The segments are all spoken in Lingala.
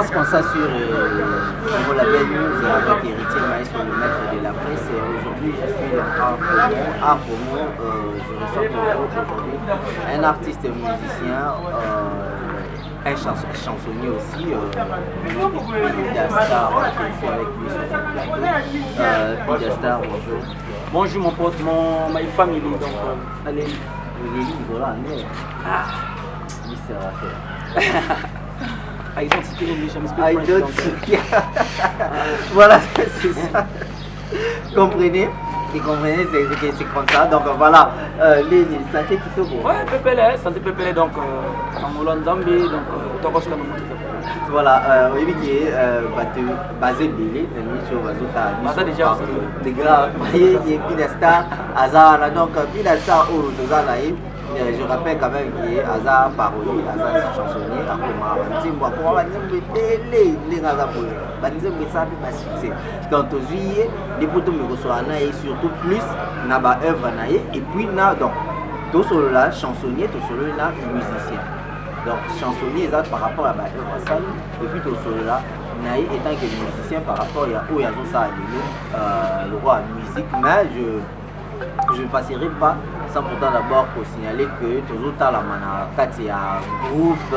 lance comme ça sur mon label News avec Héritier Maïs sur le maître de la presse. Aujourd'hui, je suis dans Art Promo. Je reçois pour vous aujourd'hui un artiste musicien, un chansonnier aussi, Pidastar, je suis avec lui sur le plateau. Pidastar, bonjour. Bonjour mon pote, ma famille. Donc, allez. Les livres là, mais. Ah, oui, c'est Raphaël. I don't speak English, I'm speaking I don't French. speak. Voilà, c'est ça. Comprenez? Vous comprenez, c'est comme ça. Donc voilà, les santé plutôt bon. Ouais, Pépélé, santé Pépélé, donc, en Hollande, Zambie, donc, Tokos Kanomoto. Voilà, oui, qui est basé Billy, sur Bazota. Déjà, c'est grave. Il y a Pidastar, Azar, donc Pidastar, je rappelle quand même qu'il y a Azar parolier, Azar chansonnier, donc les potos me reçoivent et surtout plus na ba œuvre naïe et puis na donc tout solo là chansonnier, tout solo là musicien. Donc chansonnier par rapport à ma œuvre salle et puis tout solo là naïe étant que musicien par rapport à où il y a tout ça le roi musique, mais je ne passerai pas sans pourtant d'abord pour signaler que toujours à la Katia groupe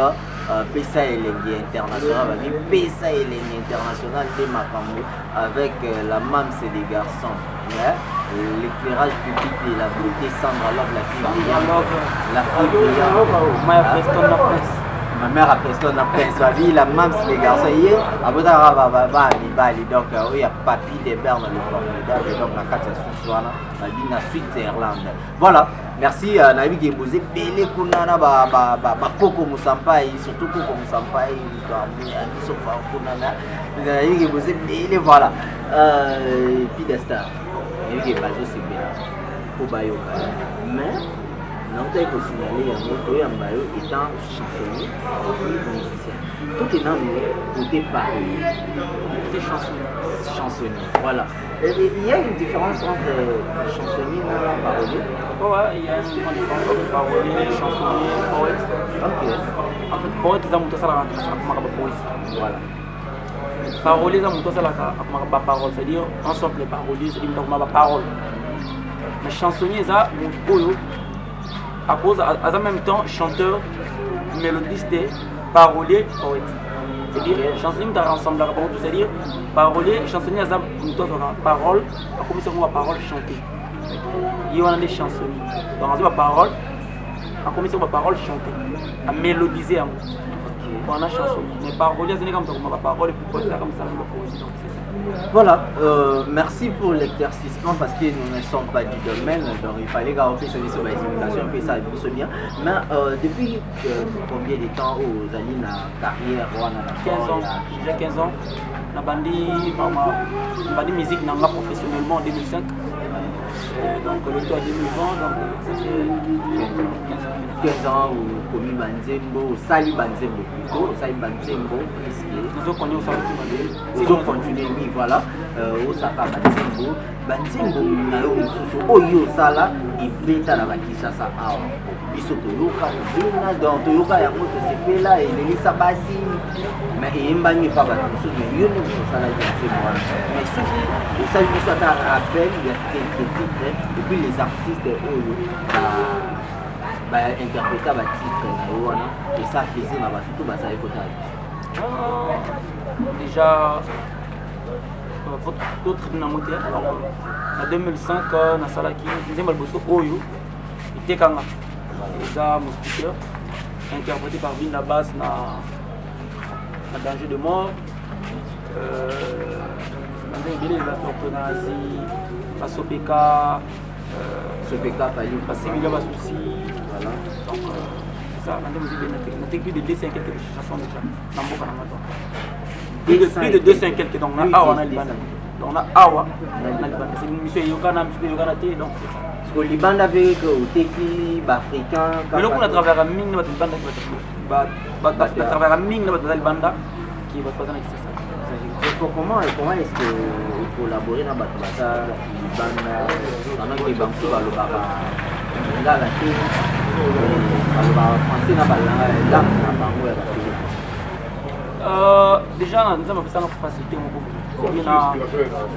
PSA Elengi International, PSA Elengi International de Makamou avec la MAMS et les garçons. L'éclairage public et la beauté semble alors la fille brillante. La fille brillante. Ma mère a presque la presse, la MAMS les garçons. Hier, à Bali, donc il y a Papy des Bernes le formidable, donc la Katia Souswana, la Dina Switzerland. Voilà, merci Naïvi qui est posé. Bélé Kunana, Koko Moussampai, surtout Koko Moussampai, Sofa Kunana, Naïvi qui est posé. Bélé, voilà. Pidastar, Naïvi qui est basé, c'est bien. Pour Bayoka. Mais, non, il faut signaler que étant chansonnier et musicien. Tout est dans le côté parolier. Côté chansonnier. Voilà. Il y a une différence entre chansonnier et parolier. Ouais, il y a une grande différence entre parolier, chansonnier, poète. Ok. En fait, poète, ils ont monté ça à la poésie. Voilà. Parolier, ils ont monté ça à la parole. C'est-à-dire, ensemble, les paroliers, c'est-à-dire, ma parole. Mais chansonnier, ils ont à cause, en même temps, chanteur, mélodiste, parolier, poète. C'est-à-dire, chansonnier, tu as ensemble la parole, c'est-à-dire, parolier, chansonnier, tu as parole, à commencer à parole chantée. Il y a des chansonniers. Donc, on a parole, à commencer à parole chantée, à mélodiser. On a chansonnier. Mais parolier, c'est comme ça, on a parole, et puis poète, comme ça, on a c'est ça. Voilà, merci pour l'éclaircissement parce que nous ne sommes pas du domaine, donc il fallait garantir ce sur l'explication, puis ça a bien. Mais depuis combien de temps vous allez dans la carrière 15 ans, j'ai 15 ans. J'ai bandi musique professionnellement en 2005. Donc le tour à 2020, donc ça fait 15 ans ou commis Banzembo, Sali Banzembo plutôt, Sali Banzembo, nous avons connu au Sali ils ont continué, oui, voilà, au Sapa Banzembo, Banzembo, Oyo Sala, et Beta la Bakishasa Awa. Biso Toyoka, donc Toyoka Yamoto Sepela, et Lelisa Bassi, mais il n'y a pas de choses, mais il y a mais ceux qui s'agissent de rappel, il y a quelques titres, et puis les artistes interpréter les titres, et ça faisait surtout ça déjà, d'autres en 2005, na Salaki, deuxième album Oyo, il était déjà moustiqueur, interprété par Vin Labas na Danger de mort. Il la Sopeka, Similia Bassoussi. Voilà. Donc, ça, on a plus de 200 quelques chansons déjà. Plus de 200 quelques, donc on a Awa, on a Liban. Donc on a Awa, on a Liban. C'est une mission Yokana, donc c'est ça. Au Liban, avec le Teki, Africain. Mais là, on a travaillé à Ming, notre bande qui va travailler à Ming, notre bande qui va passer avec ça. Comment est-ce que vous collaborez dans votre bande pendant que les banques sont le baba là la télé le baba français n'a pas la langue Déjà, nous avons besoin de facilité.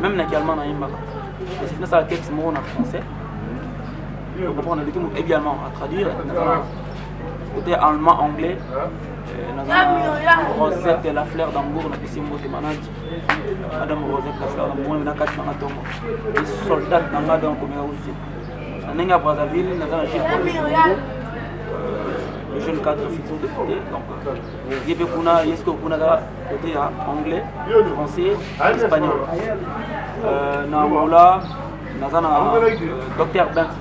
Même dans allemand, c'est un texte en français. On a des mots également à traduire. Côté allemand, anglais. Rosette la fleur d'amour, on a pu de manage. Madame Rosette la fleur d'amour, on a quatre marathons. Les soldats dans la dans comme aussi. On est à Brazzaville, on a un chef le jeune cadre futur de côté. Donc, il y a beaucoup de côté anglais, français, espagnol. Namoula, Nazana, Dr. Banks,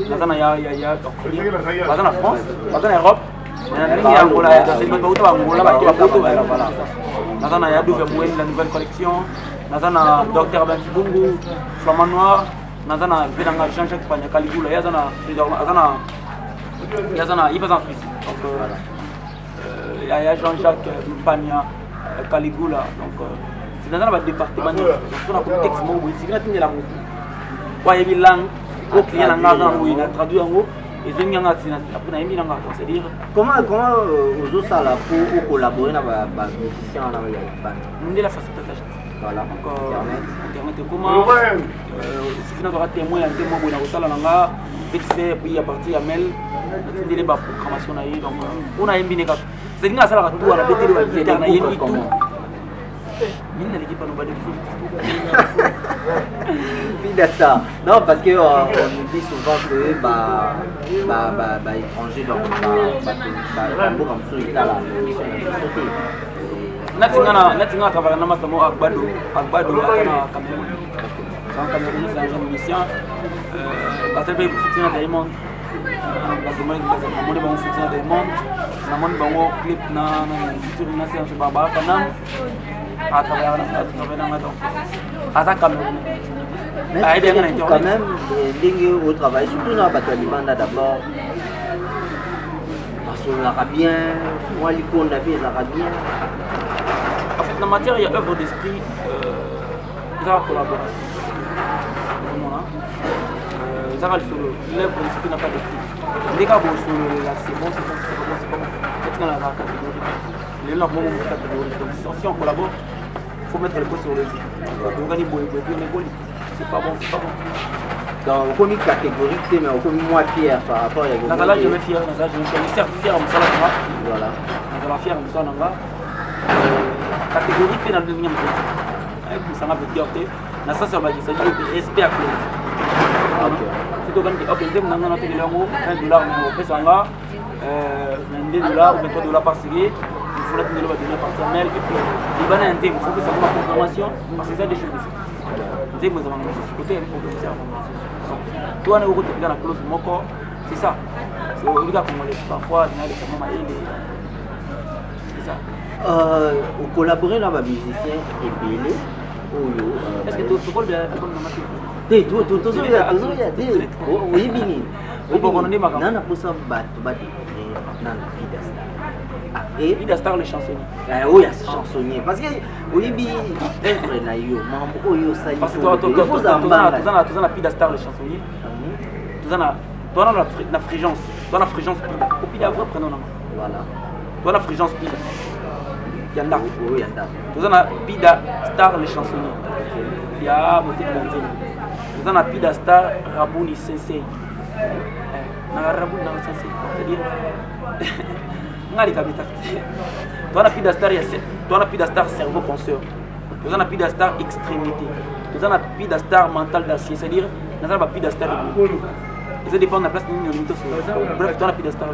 Nazana, Nazana France, Nazana Europe. Nazana ya Douve Moué, la nouvelle collection. Nazana Dr. Banks Bungu, Flamand Noir. Nazana Venanga Jean-Jacques Pagna Caligula. Yazana, il va en Suisse. Donc, il y a Jean-Jacques Pagna Caligula. Donc, c'est dans le département. On a un texte mobile. Si vous avez la moto, vous avez une langue, vous avez une langue, traduit en haut. Comment vous avez collaboré avec les musiciens dans la bande? On est la facilitation. Voilà. Donc, Internet, comment si vous avez un témoin, vous avez un témoin, vite fait, puis à partir de mail, on a des programmations. Donc, on a un biné. C'est une affaire à tout, à la BT de la guitare, on a un tout. Mais l'équipe a nous battu. Pidastar. Non, parce qu'on nous dit souvent que étrangers donc beaucoup comme ça il a la mission de sauter. Natinga travaille dans master mo Agbado na Cameroun. Sans Cameroun c'est un jeune mission. Parce que le soutien des mondes. Parce que moi je bon soutien des mondes. Na mon bon clip na futur na séance baba kanam. À travers la Cameroun. Mais quand même, au travail, surtout dans la bande d'abord, parce qu'on l'arabien, moi l'icône d'habiller l'arabien. En fait, dans la matière, il y a œuvre d'esprit, il y a collaboration. L'œuvre d'esprit n'a pas d'esprit. Les gars, c'est bon, c'est pas bon. C'est dans la catégorie. Les gens vont dans la catégorie. Si on collabore, il faut mettre les points sur les yeux. On gagne pour les points. C'est pas bon. Donc, on est catégorique, mais on est moins fier par rapport à la Dans la je me fier, certes fier, on s'en va. Voilà. Dans la fier, on s'en va. Catégorique, dans le deuxième point. Vous s'en avez dit, dans ça, ça va dire, c'est du respect à cause. C'est donc, ok, nous avons $1, on fait ça, $22 ou $23 par série. Il faut la tenir par mail. Et puis, il va y avoir un thème, il faut que ça soit la programmation, parce que c'est ça des choses. Vous avez ce côté, toi, on est dans la clause Moko, c'est ça. C'est au gars comme on laisse parfois, il y a des mamans, c'est ça. Vous collaborez dans les musiciens et Bélé. Est-ce que tu vois bien comme on a dit? Oui, Bini. Non, non, pour ça, et il a star les chansonniers. Oui, il chansonnier. Parce que oui, il parce que toi, tu as pile star les chansonniers. Tu as la frigence. Tu as la frigence pile. Au pile, après, prenons la main. Voilà. Tu as la frigence pile. Yanda. Oui, Yanda. Tu as la pile star les chansonniers. Il y a Moté Blandine. Tu as la pile star Rabouni Sensei. Rabouni Sensei. C'est-à-dire. Tu as un pidastar cerveau penseur, tu as un pidastar extrémité, tu as un pidastar mental d'acier, c'est-à-dire tu as un pidastar et ça dépend de la place de l'unité. Bref, tu as un pidastar.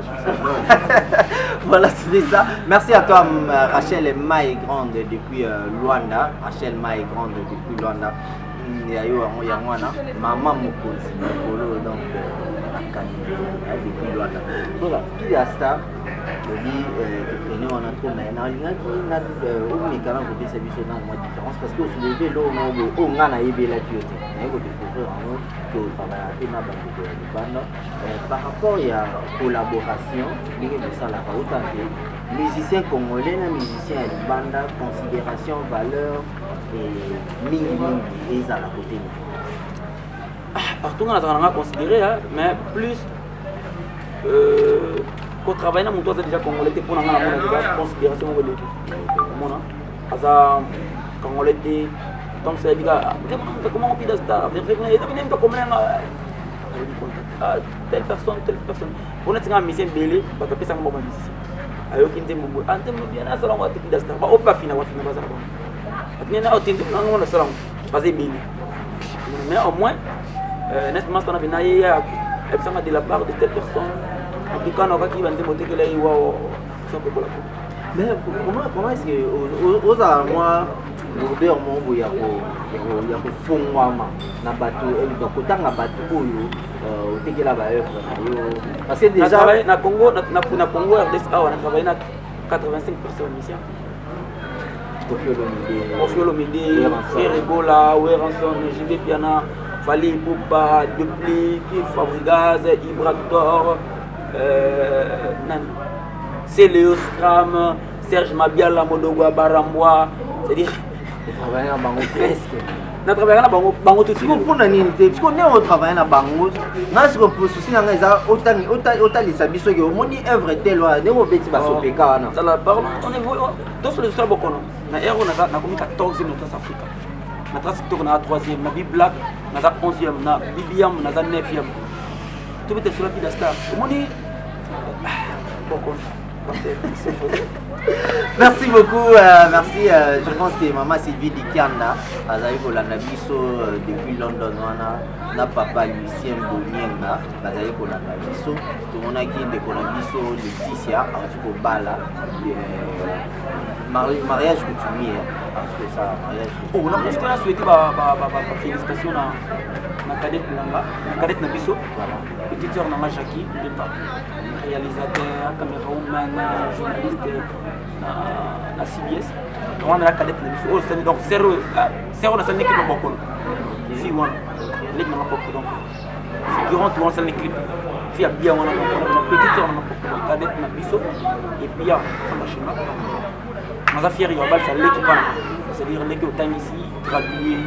Voilà, c'est ça. Merci à toi, Rachel Maï Grande depuis Luanda. Rachel Maï Grande depuis Luanda. Il y a eu maman Mokozi, donc depuis Luanda. Voilà, pidastar. On a trop mais on est quand même côté service dans la différence parce que vous soulevez l'eau on a aidé la tuyauté par rapport à la collaboration musiciens congolais musiciens de banda considération valeur et minimum et à la côté partout on a considéré mais plus qu'on travaille dans mon toit, c'est déjà congolais pour la considération. komona aza congolais te donc ça dit comment on pida star bien fait et donc même pas comment telle personne on est un musicien belé ba ka pesa ngoma musicien ayo kinte mbo ante mbo bien asala ngwa te pida star ba opa fina ba za ba atnena otinde ngona sala ba ze belé mais au moins n'est-ce pas on a il y a de la part de telle personne en tout cas on va qui va te que là wow ça peut pas. Mais comment est-ce que aux moi Robert Mongo ya ko fungwa ma na bato donc otanga bato oyo otekela ba œuvre na yo parce que déjà na Congo na Congo RDC on a travaillé na 85 personnes ici. Kofi Olomide, Ebola, Weranson, JB Piana, Fali Poupa, Dupli, Fabrigaz, Ibractor, Céléo Scram, Serge Mabiala, Modogwa, Barambois, c'est-à-dire travailler na bango presque. Na travailler na bango tout de suite. Pour na nini te parce qu'on est au travail na bango. Na ce qu'on peut souci na ngeza autant les sabiso que moni œuvre telle wa ne obeti ba sopeka na. Ça la parle on est tous les soirs bokono. Na ero na komi 14e na South Africa. Na trace TikTok na 3e, na Bi Black na 11e, na BBM na 9e. Tout peut être sur la pile star. Moni bokono. Merci beaucoup, merci. Je pense que maman Sylvie Dikianda a eu la nabiso depuis London. Na papa Lucien Bonienga a eu la nabiso. Tout le monde a qui de nabiso Laetitia, en tout cas Bala. Mariage coutumier, parce que ça, mariage coutumier. On a juste souhaité félicitations à cadette Nabiso, petite sœur Nama Jackie, réalisateur, caméraman, journaliste à CBS. On a la cadette Nabiso. Donc, c'est on a celle qui m'a beaucoup. Si on a beaucoup donc. Figurant tout on a l'équipe. Fille a bien on a petite sœur on a cadette Nabiso et puis il y a machin. On a fier ça l'équipe c'est-à-dire l'équipe au time ici traduit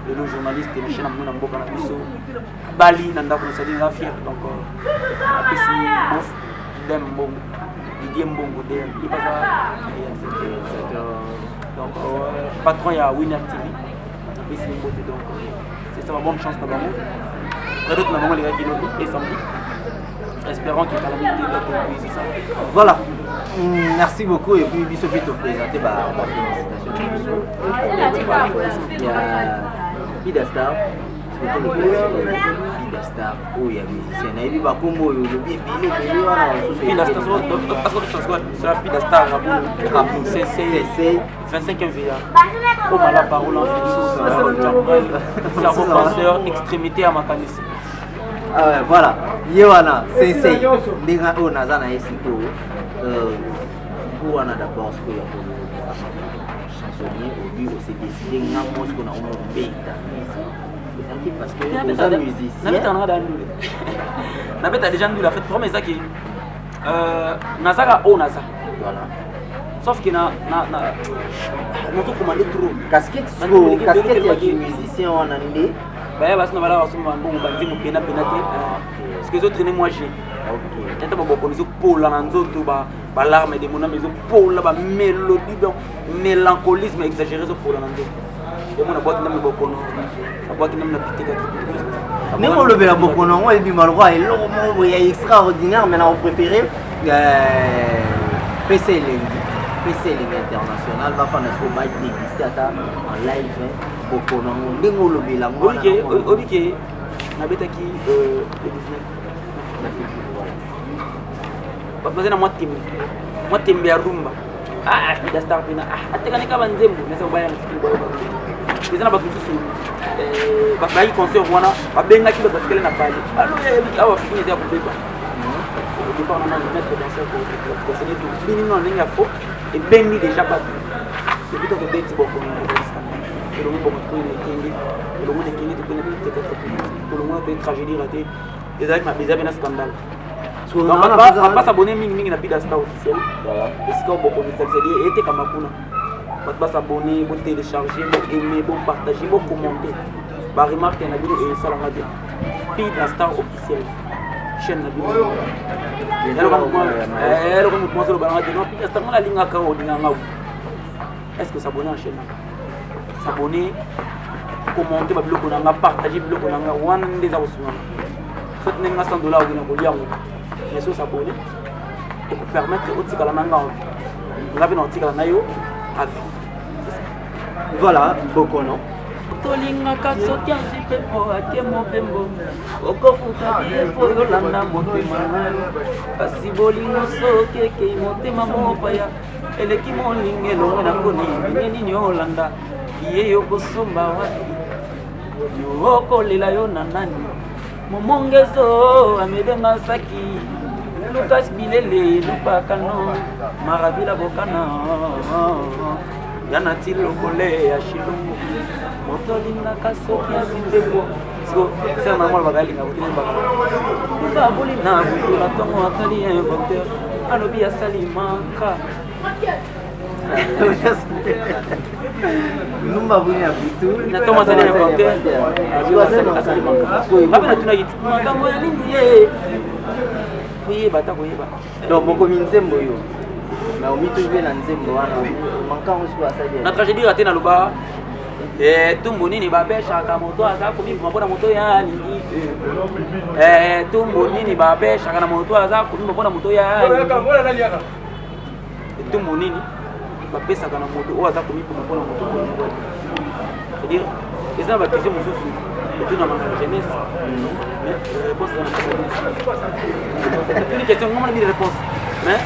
le journaliste et machin amuna mboka na biso Bali nanda ko c'est-à-dire fier donc après si bof dem bon Didier Mbongo dem il passe donc patron il y a Winner TV après si beauté donc c'est ça ma bonne chance là-bas peut-être na bango les gars qui nous et samedi espérons qu'il va la minute de ça voilà. Merci beaucoup et puis Bisso vite présenter la félicitation. Il y a Pidastar, Pidastar, oh il y a musicien, il y a Bakombo, il y a Pidastar, c'est la Pidastar, c'est 25e VA. Oh la parole en fait, c'est un repenseur, extrémité à Makanissi. Ah ouais, voilà, Yoana, Sensei, Ndinga O Nazana Esiko. Pour on a d'abord ce qu'il y a chansonnier au but c'est décidé qu'on a un bête parce que les musiciens n'a déjà nous la fait premier ça qui Nazara o Naza voilà sauf que na nous commandé trop casquette les musiciens on a ndé bah parce que nous allons ensemble bon bandi mo pena parce que les autres moi j'ai ok quand on beaucoup nous pour la nzoto ba larme de mon ami pour la ba mélodie donc mélancolisme exagéré pour la nzoto et mon boîte n'a beaucoup la boîte n'a pas petit mais on le verra beaucoup non et du malroi et l'homme est extraordinaire mais on préféré PC international va faire notre match déguisé en live beaucoup non ndingo le bilan ok na betaki le 19 parce que na moi timbe ya rumba Pidastar pina atekana ka banzembo nesa ubaya mfiki boyo bizana batususu bayi concert wana babenga kiba basikele na pale alo awa fini ya kubeba il faut normalement mettre danseur pour c'est tout bini non ninga fo et bengi déjà pas et plutôt que beti boko le monde beaucoup le monde qui est tout le monde est tragédie ratée et avec ma bizarre na scandale on va pas s'abonner mingi na Pidastar officiel et si on beaucoup de c'est-à-dire était comme kuna on va s'abonner pour télécharger pour aimer pour partager pour commenter ba remarque na vidéo et ça la radio Pidastar officiel chaîne na vidéo alors comme moi sur le balance de Pidastar la ligne ka o dinga ngau est-ce que s'abonner en chaîne s'abonner commenter ba biloko nanga partager biloko nanga wana ndeza kosunga soit nenga $100 ou na kolia ngo mais so s'abonner et pour permettre au tikala nanga ngabe na tikala na yo à vie. Voilà, beaucoup non. Tolingaka soki azipe po ake mopembo okofuta bie po yolanda motema nayo kasi bolingo soki ekei motema mopaya eleki molinga elongwe na koni nini yolanda ye yokosomba wapi yokolela yo na nani momongezo amebenga saki Lucas Bilele lupakano maravila bokana yana tilo kole ya shilungu motolinga kasoki azindeko so c'est normal bagali na botini baka boli na butu la tongo atali inventeur alobi asalimaka Numba buni abutu na tongo atali inventeur alobi asalimaka babe na tuna yiti makambo ya nini ye kuyeba ta kuyeba donc boko minzembo yo na omitube na nzembo wana mankango siko asali na tragédie raté na loba tumbu nini babeshaka moto aza komiboma mpona moto ya lingi tumbu nini babeshaka na moto aza komiboma mpona moto ya lingi tumbu nini bapesaka na moto oyo aza komiboma mpona moto c'est-à-dire eza na bakestion mosusu etuna manga jeunesse mais réponse c'est une question ngomana bile réponse mais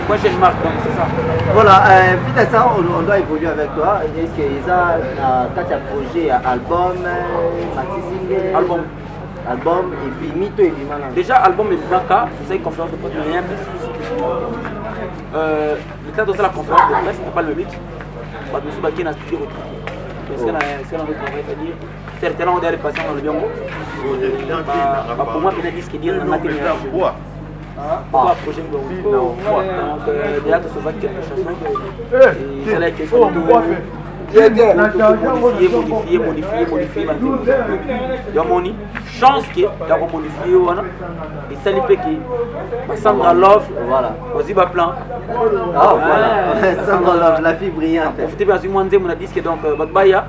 moi j'ai une marque donc c'est ça. Voilà, peut-être ça on doit évoluer avec toi. Est-ce que Isa quand tu as projet album, album et puis Mito et puis maintenant. Déjà album et Blanca, c'est une conférence de presse, mais il y a un petit souci. Le temps de la conférence de presse, c'est pas le but. Je me suis battu dans le studio. Parce que dans notre travail, c'est-à-dire certainement on doit aller passer dans le biongo. Pour moi, il y a des disques qui disent dans la prochaine donc déjà tout se va quelques chansons et ça là quelque chose modifier yamoni chance que d'abord modifier wana et ça lui qui Sandra Love voilà aussi ba plan voilà Sandra Love la fille brillante profiter bien du moins de mon disque donc Bakbaya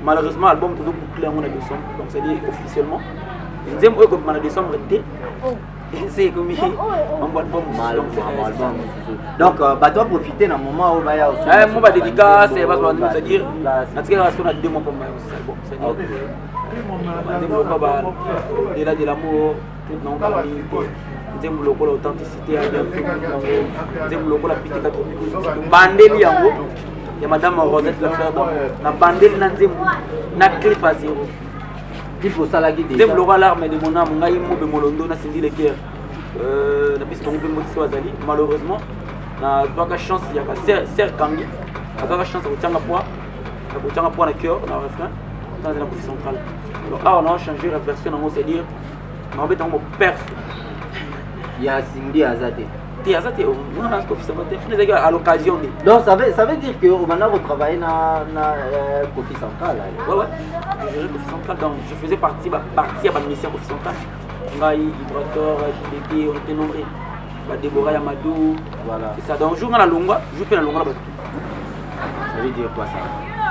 malheureusement album toujours bouclé en décembre donc c'est dit officiellement deuxième comme en décembre était c'est comme un bon album donc bah toi profiter dans moment où bah ya aussi moi bah dédicace c'est parce que c'est dire naturellement on a 2 mois pour moi c'est bon c'est dire bah déjà de l'amour tout non pas nzembo lokola authenticité ya nzembo lokola pite 80 bandeli yango ya madame Rosette la fleur na bandeli na nzembo na clip à zéro il faut ça la guider nzembo lokola l'arme de mon âme ngai mo be molondo na sindi le cœur na piste ngombe motisi wazali malheureusement na zwaka chance ya ka ser kangi zwaka chance ko tanga poids na cœur na refrain dans la coupe centrale alors on a changé la version en c'est dire na obeta mo perse ya Cindy Azate. Tu as été à l'occasion de. Donc ça veut dire que maintenant vous travaillez dans la Kofi Central. Ouais. Je gérais Kofi Central, donc je faisais partie à la mission Kofi Central. Ngaï, Vibrator, JDP, on était nombreux. Déborah Yamadou. Voilà. C'est ça. Donc jour dans la longue, je fais la longue là-bas. Ça veut dire quoi ça?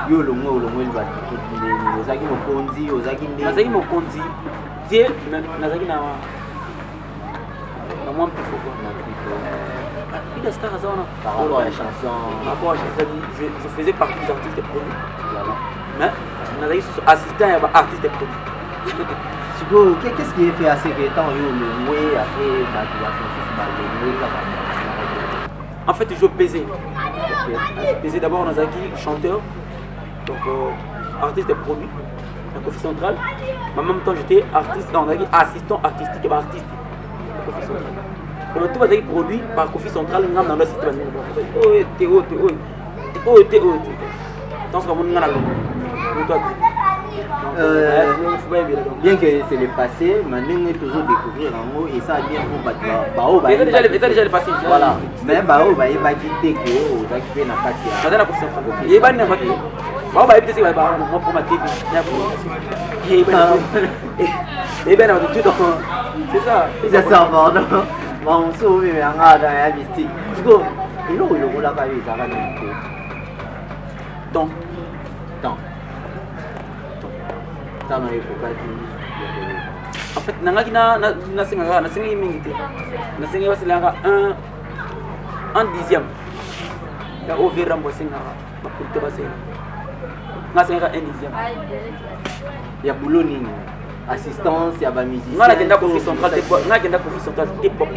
Yo longue il va tout. Ozaki Mokonzi, Ozaki Mokonzi. Dieu, Nazaki na. Moi plus fort il a star par rapport à la chanson je faisais partie des artistes et produits mais on a assistant à artistes et produits qu'est-ce qui est fait assez que temps le moué après en fait je pesais d'abord on a chanteur donc artiste et produit la Kofi Central mais en même temps j'étais artiste on a dit assistant artistique et artiste Kofi Central. Le tout va être produit par Kofi Central dans le système. Dans ce qu'on a bien que c'est le passé, maintenant on est toujours découvrir un mot et ça a bien pour Bao. C'est déjà le passé. Voilà. Mais Bao va quitter que vous occupez la Katia. Madame la Kofi Central. Il va n'y avoir pas. Bao va être c'est moi pour ma TV. Et ben tout c'est ça. C'est ça pardon. Mon souvenir mais en a dans la mystique. Du coup, il a pas eu ça va nous. temps. En fait, nasengi mingi te. Nasengi basilanga un dixième. Ya overa mbosenga bakulite basenga. Nasenga un dixième. Ya boulot nini? Assistance, ya ba musicien. Ngala kenda ko fi central te pop.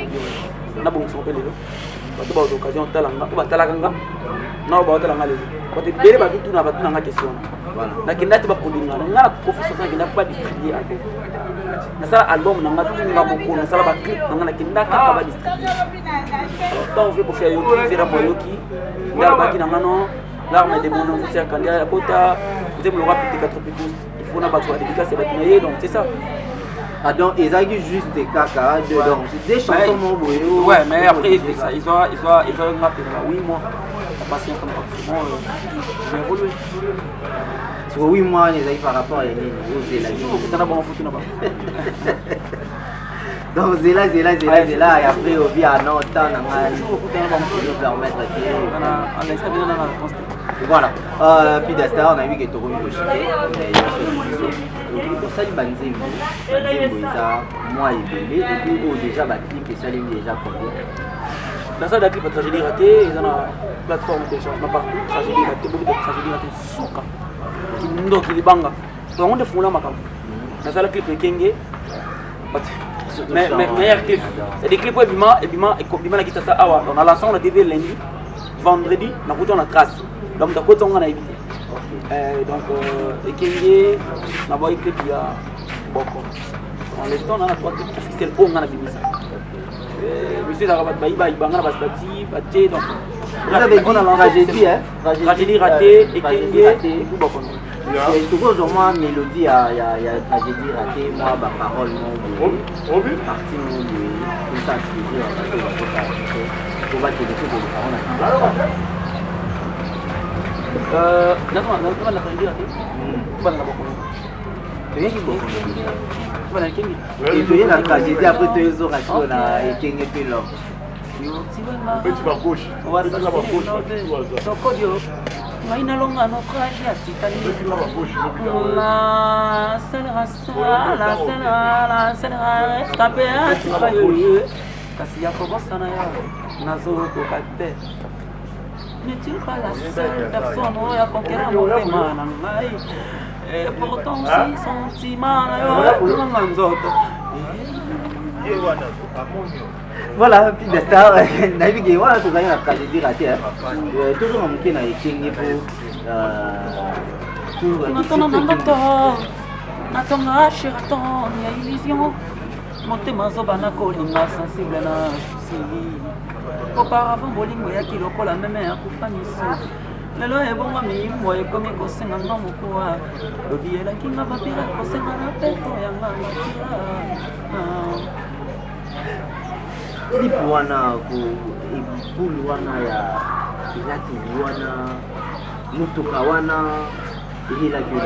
Na bon so pelelo. Bato ba occasion talanga, ko batalaka nga. Na ba talanga lelo. Bato bere ba tutu na bato na nga question. Voilà. Na kenda te ba kodinga. Ngala ko fi central kenda ko ba distribuer album. Na sala album na nga tunga boko na sala ba clip na nga kenda ka ba distribuer. Alors tant on veut pour faire yoki, faire pour yoki. Ngal ba kina ngano. L'arme des bons noms c'est candidat à quota. Vous avez le rap de 4 plus. Il faut na ba soit dédicace et ba tunaye donc c'est ça. Ah donc ils ont juste des caca donc des chansons mon boy. Ouais, mais après ils ont rappelé 8 mois. La patience comme ça. J'ai évolué. Sur 8 mois, ils ont par rapport à Zéla. Donc Zéla, et après au via non, tant voilà. Puis d'Astar, on a vu que tu ça il banzim moi et bébé et puis déjà clip et ça il déjà combien dans ça la clip tragédie ratée ils ont la plateforme de téléchargement partout tragédie ratée beaucoup de tragédie ratée souka qui ndo qui banga donc on defuna makam dans ça la clip de Kenge mais meilleur clip c'est des clips et bima la ça awa on a lancé on a TV lundi vendredi na kuto na trace donc d'accord on a évité donc Kenge na boy clip ya boko en l'instant on a trois clips officiels on a bimisa monsieur ça va baiba ibanga na bastati baté donc vous avez dit tragédie tragédie ratée et Kenge et tout boko et tout au moins mélodie ya tragédie ratée moi ba parole non partie non tout ça qui dit on va te dire que les paroles non, la tragédie ratée. Pas la boko. Tu es qui boko? Pas la Kenge. Et tu es la tragédie après tu es au ratio na Kenge fait l'homme. Petit par gauche. On va ça la gauche. Donc audio. Maina longa no traje à Titanic. La scène escapé à Titanic. Kasi yako bossa na ya nazo ko kate. N'est-il pas la seule personne où il y a conquérir mon témoin et pourtant si sentiment voilà, puis d'Astar, naviguer, voilà, tout ça, il y a la tragédie ratée. Toujours en mouquet, il y a Kenge pour. Natonga shiraton, il y a illusion. Motema zobana kolinga sensible na souci. Auparavant bolingo ya kiloko la même ya kufaniso. Lelo ebonga mimbo ekomi kosenga nga mokuwa. Lobi elaki nga bapira kosenga na pepo ya nga makira. Lipo wana ibulu wana ya ilaki wana mutuka wana ilaki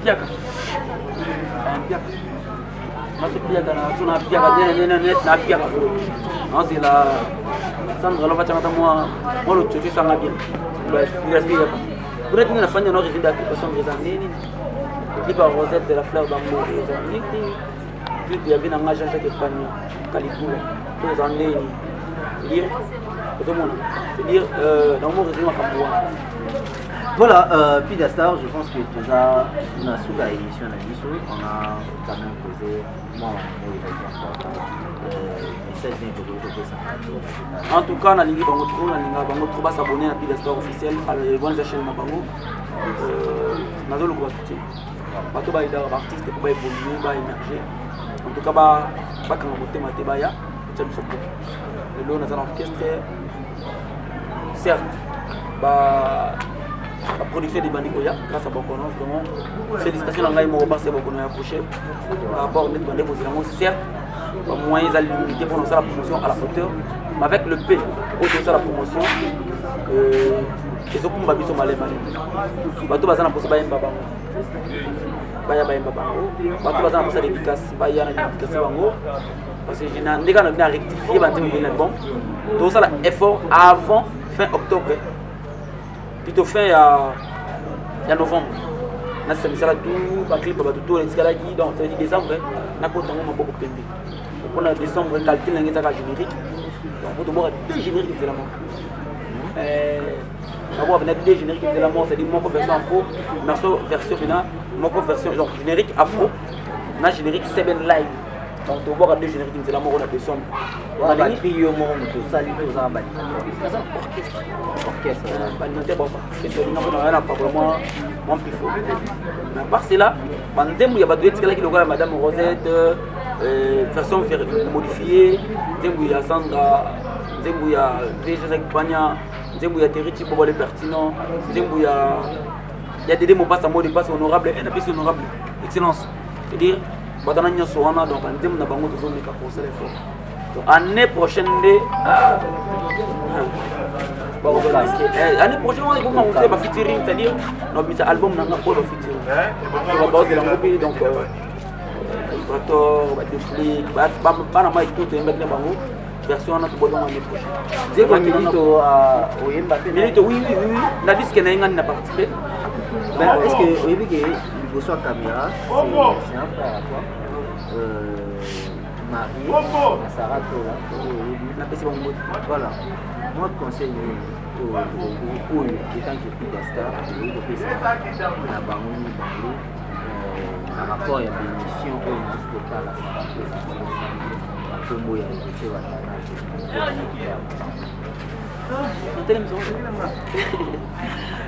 piaka. Piaka. Masuk piaka na tuna piaka net na piaka. Non c'est la Sandra lova chama moi le tutu sanga bien. Il reste pas. Vous êtes une fan de notre résident qui sont des années. Qui par Rosette de la fleur d'amour. Puis il y avait un agent qui Espagne Calicula. Tous années. C'est-à-dire c'est-à-dire dans mon résumé à voilà, puis d'Astar, je pense que tout ça, on a sous la émission à l'émission, on a quand même posé, moi, en tout cas, on a lié dans notre s'abonner à Pidastar officiel, à la bonne chaîne de Mabango. On a le gros soutien. Bato ba ida artiste pour évoluer, ba émerger. En tout cas, ba quand on côté Matebaya, c'est le support. Le lot dans un orchestre, certes, la production des Bandikoya, grâce à Bokono, vraiment, félicitations à Ngaï Moroba, c'est Bokono à coucher. Par rapport à Bandé Position, certes, moyens à l'unité pour lancer la promotion à la hauteur, mais avec le P, au-delà de la promotion, les autres Babi sont malais. Bato Bazana pour Bayen Babango. Baya Bayen Babango. Bato Bazana pour sa dédicace, Baya na dédicace Bango. Parce que j'ai un rectifié, bon. Tout ça, l'effort avant fin octobre. plutôt fin ya novembre nasa misala tout ba clip ba tout les escalade donc ça dit décembre na ko tango maboko pembe pour na décembre calcul ngeza ka générique donc pour moi deux génériques de la mort avoir deux génériques de la mort c'est dire mon version afro version bina mon version genre générique afro na générique 7 live donc tu vois deux génériques de la mort on a des sons on a des trio mon to sali to za ba orchestre ba noter bon c'est ça on a pas vraiment mon plus fort mais par cela bandembu ya bato etikala ki lokola madame Rosette version modifiée ndembu ya Sandra ndembu ya Jacques Pagna ndembu ya Terrichi Bobo le pertinent ndembu ya Dédé Mopassa mot de passe honorable et la pièce honorable excellence c'est-à-dire badana nyonso wana donc ndembu na bango toujours meka pour ça l'effort donc année prochaine année prochaine on va faire un featuring c'est-à-dire notre album n'a pas de featuring on va baser la copie donc Vibrator va déflic ba na mai tout emba na bango version na tout année prochaine c'est comme Milito oyemba Milito oui la disque na ngani na participer mais est-ce que oyebi que liboso ya caméra c'est un frère à toi Marie Sarah Tola na pesi bango voilà moi conseil oyo étant que Pidastar oyo kopesa na bango na rapport ya bénédiction oyo nasi kotala kombo ya Héritier Watana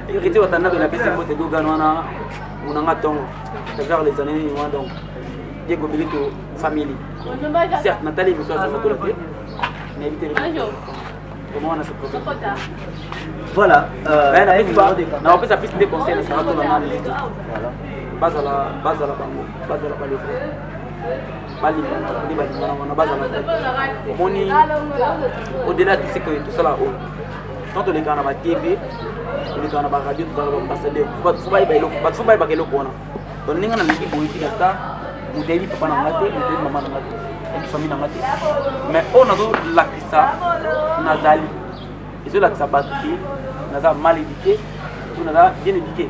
Héritier Watana na pesi mbote dogano wana unanga tongo vers les années donc Diego Milito famille certes Nathalie émission ça photo la vie mais éviter comment on a ce problème voilà na on peut ça piste des conseils ça va tout la main voilà base à la bango base à la palais bali on base à la moni au-delà de ce que tout ça là quand on est dans la TV on est dans la radio tout ça là ambassadeur faut pas y lo kona donc ninga na miki boyi Pidastar mudebi papa na ngate mudebi mama na ngate et famille na ngate mais on a la kisa nazali ils ont la kisa battu naza mal éduqué tout naza bien éduqué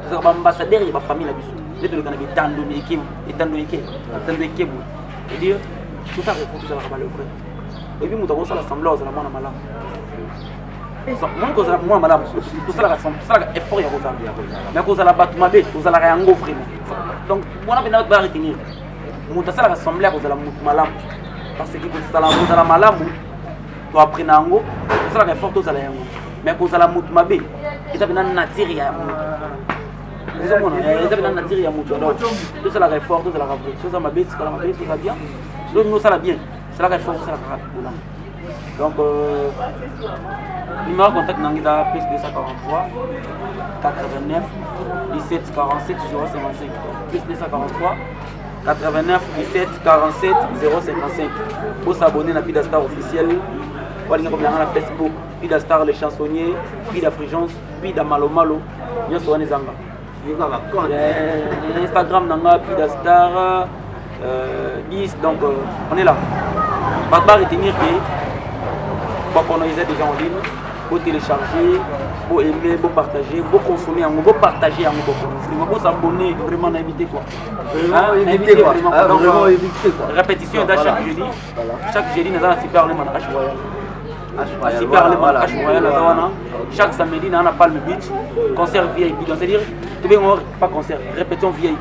c'est ça ambassadeur et ba famille na biso les deux kana bitando meki etando eke bu et dire tout ça faut tout ça la le vrai et puis muta ko sala semblance na mwana malamu mon cause la moi madame tout ça la effort ya kozamba mais cause la battu mabe cause la yango vraiment donc moi on va retenir muta sala rassembler cause la mutu malamu parce que cause la malamu to apprendre yango cause la effort to sala yango mais cause la mutu mabe eza bina nature ya mutu eza bina nature ya mutu donc tout ça la effort to sala vrai tout ça mabe c'est la mabe tout ça bien donc nous ça la bien c'est la effort ça la boulot donc numéro de contact Nangida plus 243 89 17 47 055 plus 243 89 17 47 055 pour s'abonner à Pidastar officiel pour aller comme na Facebook Pidastar les chansonniers Pida Frigence Pida Malo Malo nous sommes les anga Instagram nanga Pidastar 10 donc on est là pas retenir que on est déjà en ligne, pour télécharger, pour aimer, pour partager, pour consommer, pour partager, pour s'abonner, vraiment éviter quoi. Vraiment éviter quoi. Vraiment éviter quoi. Répétition de chaque jeudi. Chaque jeudi, nous avons super le manage royal. Super le manage royal. Chaque samedi, nous avons Palm Beach, concert VIP. C'est-à-dire, tu veux pas concert, répétition VIP.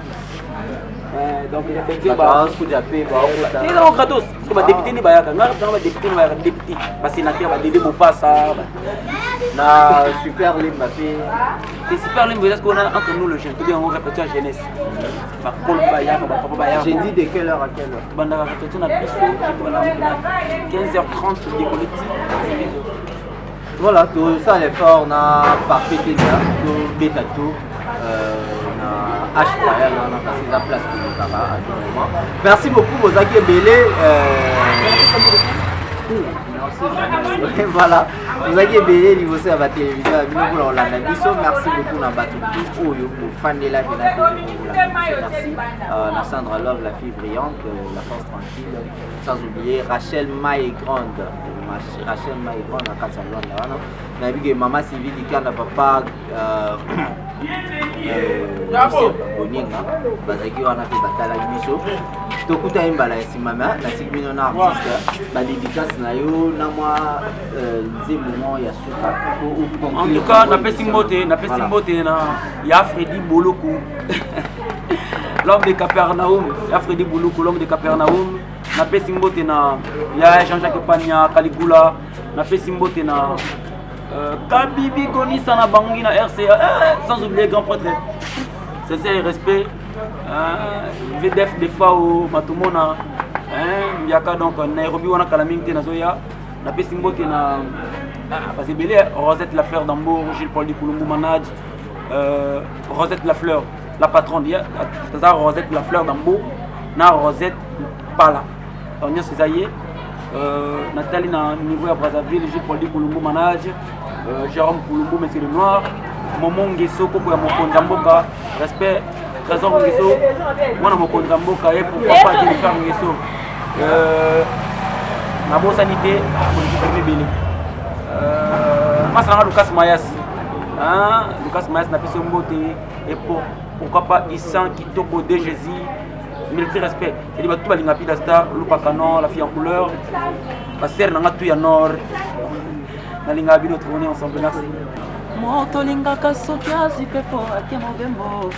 Donc répétition c'est gratos parce que député ni bayaka député parce que sénateur va Dédé Mopassa na super limba c'est super limba parce qu'on a entre nous le jeune tout bien on répétition jeunesse ba Paul bayaka ba papa bayaka j'ai dit de quelle heure à quelle heure banda répétition na biso 15h30 de collectif voilà tout ça l'effort na parfait déjà tout bêta tout H royal on a passé la place pour le tabac à tout moment. Merci beaucoup aux Aki Belé. Voilà, vous avez Belé niveau sur la télévision. Merci beaucoup na Batuki Oyo pour fan de la merci. Na Sandra Love la fille brillante, la force tranquille. Sans oublier Rachel Maille Grande. Rachel Maïkon na kati ya Londres wana nayebi ke mama Sylvie Dikanda papa Boninga bazalaki wana mpe batalaki biso tokuta ye mbala ya nsima me natiki bino na artiste badédicace na yo na mwa nzembo ya suka. En tout cas napesi mbote na ya Freddy Boloku l'homme de Capernaum, ya Freddy Boloku l'homme de Capernaum. Napesi mbote na ya Jean-Jacques Pania Caligula, napesi mbote na Kabibi Konisa na bangi na RCA, sans oublier grand prêtre. C'est ça, respect. VDF de Fao Matumona, Yaka donc Nairobi wana kalamingte na zoya. Napesi mbote na parce que belé Rosette la fleur d'Ambour, Gilles Paul Dikulumbu manage, Rosette la fleur, la patronne, c'est ça Rosette la fleur d'Ambour, na Rosette Pala. On y a ces Nathalie na niveau à Brazzaville, Gilles Paul Dikulumbu manage, Jérôme Koulumbu monsieur le noir, Momo Ngeso Koko ya Mokonza Mboka, respect Trésor Ngeso, moi na Mokonza Mboka et pourquoi pas Jennifer Ngeso. Na bonne sanité, politique fermée belé. Moi Lucas Mayas. Lucas Mayas n'a pas son beauté et pourquoi pas Issan Kitoko de Jésus. Mérite respect. Il dit tout balinga pida star, Lupa Canon, la fille en couleur. La serre n'a tout ya nord. Na linga bino tourner ensemble merci. Moto linga kasoki azipe po ake mobembo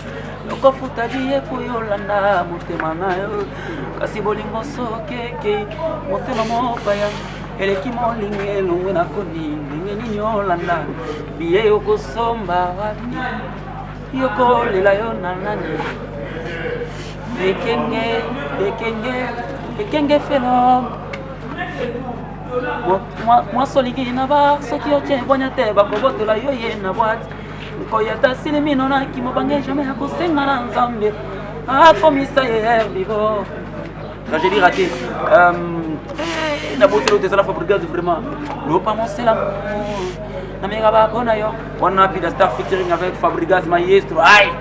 loko futa biye po yolanda motema na yo kasi bolingo sokeke motema mopaya eleki molingi elongwe na koni ndenge nini yolanda biye yokosomba wapi yokolela yo na nani ekenge felo moi soliki na ba soki otie bonya te bakobotela yo ye na boîte koyata silimino na kimobange jamais akosenga na nzambe akomisa ye herbivore Tragédie ratée. Na bossé l'autre la Fabregas vraiment. Le pas mon c'est l'amour. Na mega ba bona yo. On a pi da star featuring avec Fabregas maestro. Aïe.